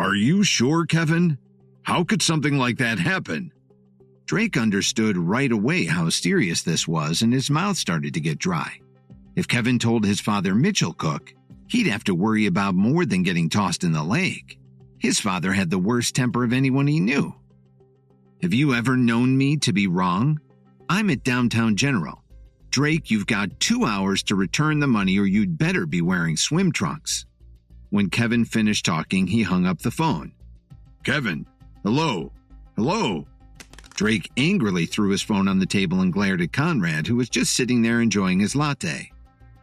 Are you sure, Kevin? How could something like that happen? Drake understood right away how serious this was, and his mouth started to get dry. If Kevin told his father Mitchell Cook, he'd have to worry about more than getting tossed in the lake. His father had the worst temper of anyone he knew. Have you ever known me to be wrong? I'm at Downtown General. Drake, you've got 2 hours to return the money or you'd better be wearing swim trunks. When Kevin finished talking, he hung up the phone. Kevin, hello? Hello? Drake angrily threw his phone on the table and glared at Conrad, who was just sitting there enjoying his latte.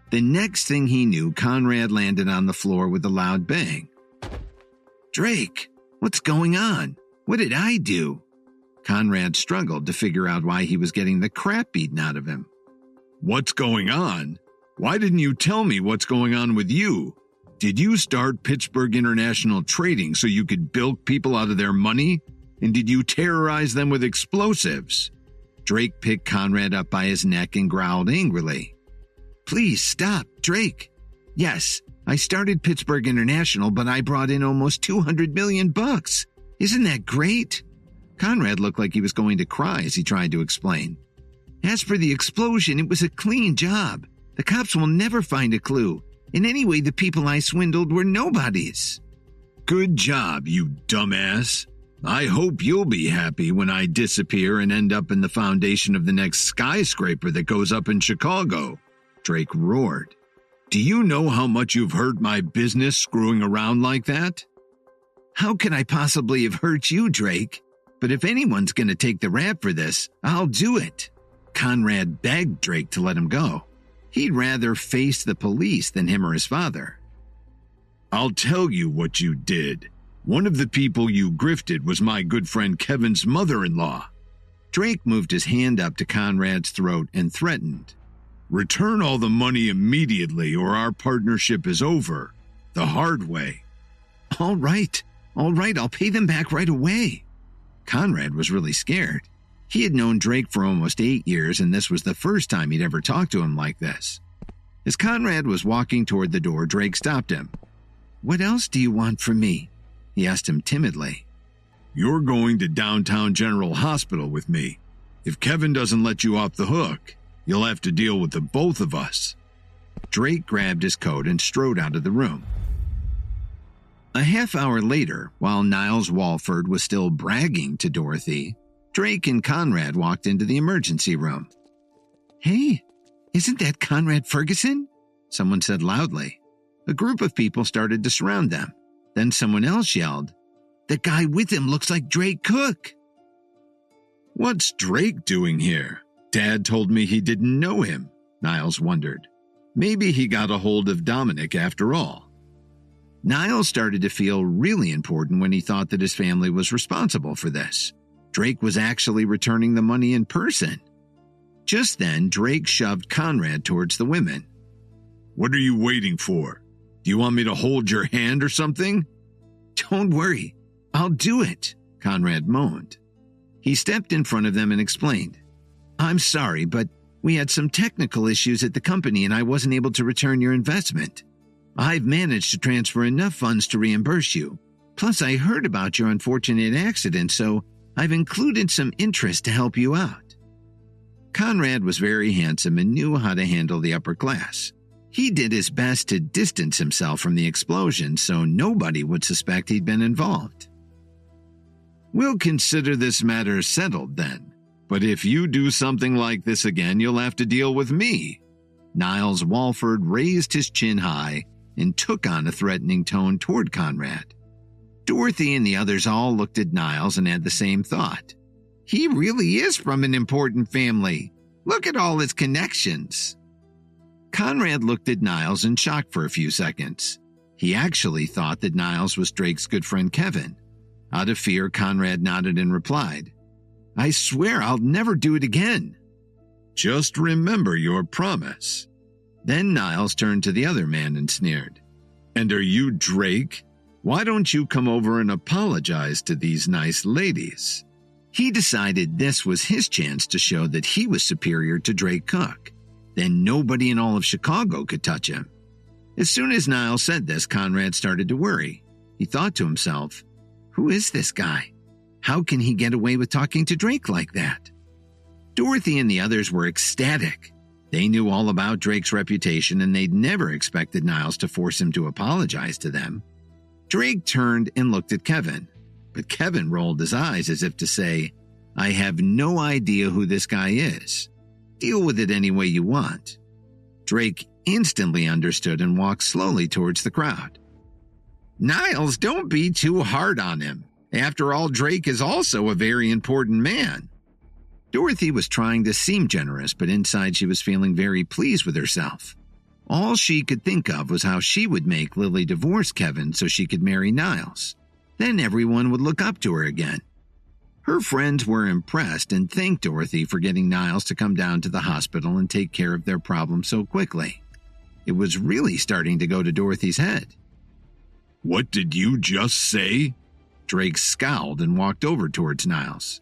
The next thing he knew, Conrad landed on the floor with a loud bang. Drake, what's going on? What did I do? Conrad struggled to figure out why he was getting the crap beaten out of him. What's going on? Why didn't you tell me what's going on with you? Did you start Pittsburgh International Trading so you could bilk people out of their money? And did you terrorize them with explosives? Drake picked Conrad up by his neck and growled angrily. Please stop, Drake. Yes, I started Pittsburgh International, but I brought in almost $200 million. Isn't that great? Conrad looked like he was going to cry as he tried to explain. As for the explosion, it was a clean job. The cops will never find a clue. And anyway, the people I swindled were nobodies. Good job, you dumbass. I hope you'll be happy when I disappear and end up in the foundation of the next skyscraper that goes up in Chicago, Drake roared. Do you know how much you've hurt my business screwing around like that? How could I possibly have hurt you, Drake? But if anyone's going to take the rap for this, I'll do it. Conrad begged Drake to let him go. He'd rather face the police than him or his father. I'll tell you what you did. One of the people you grifted was my good friend Kevin's mother-in-law. Drake moved his hand up to Conrad's throat and threatened. Return all the money immediately or our partnership is over. The hard way. All right, I'll pay them back right away. Conrad was really scared. He had known Drake for almost 8 years, and this was the first time he'd ever talked to him like this. As Conrad was walking toward the door, Drake stopped him. What else do you want from me? He asked him timidly. You're going to Downtown General Hospital with me. If Kevin doesn't let you off the hook, you'll have to deal with the both of us. Drake grabbed his coat and strode out of the room. A half hour later, while Niles Walford was still bragging to Dorothy, Drake and Conrad walked into the emergency room. Hey, isn't that Conrad Ferguson? Someone said loudly. A group of people started to surround them. Then someone else yelled, The guy with him looks like Drake Cook. What's Drake doing here? Dad told me he didn't know him, Niles wondered. Maybe he got a hold of Dominic after all. Niles started to feel really important when he thought that his family was responsible for this. Drake was actually returning the money in person. Just then, Drake shoved Conrad towards the women. What are you waiting for? Do you want me to hold your hand or something? Don't worry, I'll do it, Conrad moaned. He stepped in front of them and explained. I'm sorry, but we had some technical issues at the company and I wasn't able to return your investment. I've managed to transfer enough funds to reimburse you. Plus, I heard about your unfortunate accident, so I've included some interest to help you out. Conrad was very handsome and knew how to handle the upper class. He did his best to distance himself from the explosion so nobody would suspect he'd been involved. We'll consider this matter settled then, but if you do something like this again, you'll have to deal with me. Niles Walford raised his chin high and took on a threatening tone toward Conrad. Dorothy and the others all looked at Niles and had the same thought. He really is from an important family. Look at all his connections. Conrad looked at Niles in shock for a few seconds. He actually thought that Niles was Drake's good friend Kevin. Out of fear, Conrad nodded and replied, I swear I'll never do it again. Just remember your promise. Then Niles turned to the other man and sneered. And are you Drake? Why don't you come over and apologize to these nice ladies? He decided this was his chance to show that he was superior to Drake Cook. Then nobody in all of Chicago could touch him. As soon as Niles said this, Conrad started to worry. He thought to himself, Who is this guy? How can he get away with talking to Drake like that? Dorothy and the others were ecstatic. They knew all about Drake's reputation and they'd never expected Niles to force him to apologize to them. Drake turned and looked at Kevin, but Kevin rolled his eyes as if to say, I have no idea who this guy is. Deal with it any way you want. Drake instantly understood and walked slowly towards the crowd. Niles, don't be too hard on him. After all, Drake is also a very important man. Dorothy was trying to seem generous, but inside she was feeling very pleased with herself. All she could think of was how she would make Lily divorce Kevin so she could marry Niles. Then everyone would look up to her again. Her friends were impressed and thanked Dorothy for getting Niles to come down to the hospital and take care of their problem so quickly. It was really starting to go to Dorothy's head. What did you just say? Drake scowled and walked over towards Niles.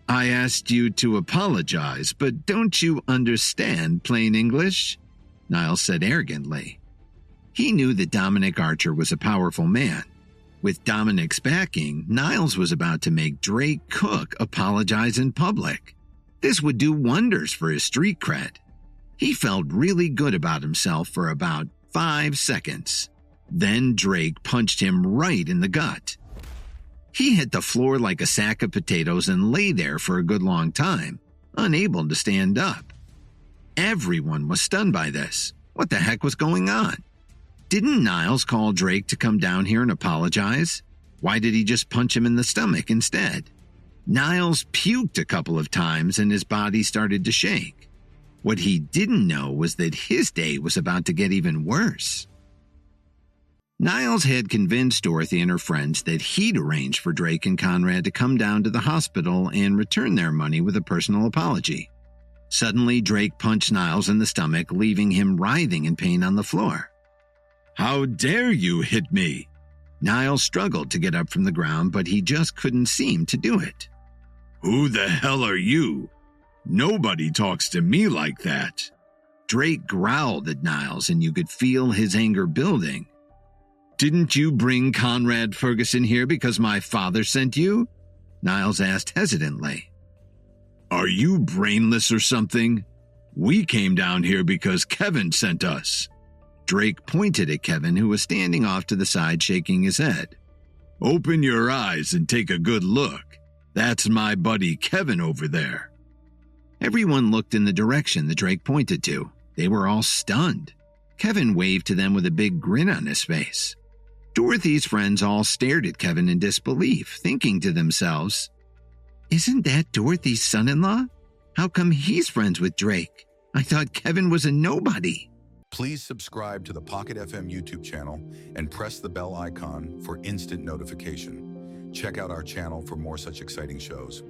I asked you to apologize, but don't you understand plain English? Niles said arrogantly. He knew that Dominic Archer was a powerful man. With Dominic's backing, Niles was about to make Drake Cook apologize in public. This would do wonders for his street cred. He felt really good about himself for about 5 seconds. Then Drake punched him right in the gut. He hit the floor like a sack of potatoes and lay there for a good long time, unable to stand up. Everyone was stunned by this. What the heck was going on? Didn't Niles call Drake to come down here and apologize? Why did he just punch him in the stomach instead? Niles puked a couple of times and his body started to shake. What he didn't know was that his day was about to get even worse. Niles had convinced Dorothy and her friends that he'd arranged for Drake and Conrad to come down to the hospital and return their money with a personal apology. Suddenly, Drake punched Niles in the stomach, leaving him writhing in pain on the floor. How dare you hit me? Niles struggled to get up from the ground, but he just couldn't seem to do it. Who the hell are you? Nobody talks to me like that. Drake growled at Niles, and you could feel his anger building. Didn't you bring Conrad Ferguson here because my father sent you? Niles asked hesitantly. Are you brainless or something? We came down here because Kevin sent us. Drake pointed at Kevin, who was standing off to the side shaking his head. Open your eyes and take a good look. That's my buddy Kevin over there. Everyone looked in the direction that Drake pointed to. They were all stunned. Kevin waved to them with a big grin on his face. Dorothy's friends all stared at Kevin in disbelief, thinking to themselves, Isn't that Dorothy's son-in-law? How come he's friends with Drake? I thought Kevin was a nobody. Please subscribe to the Pocket FM YouTube channel and press the bell icon for instant notification. Check out our channel for more such exciting shows.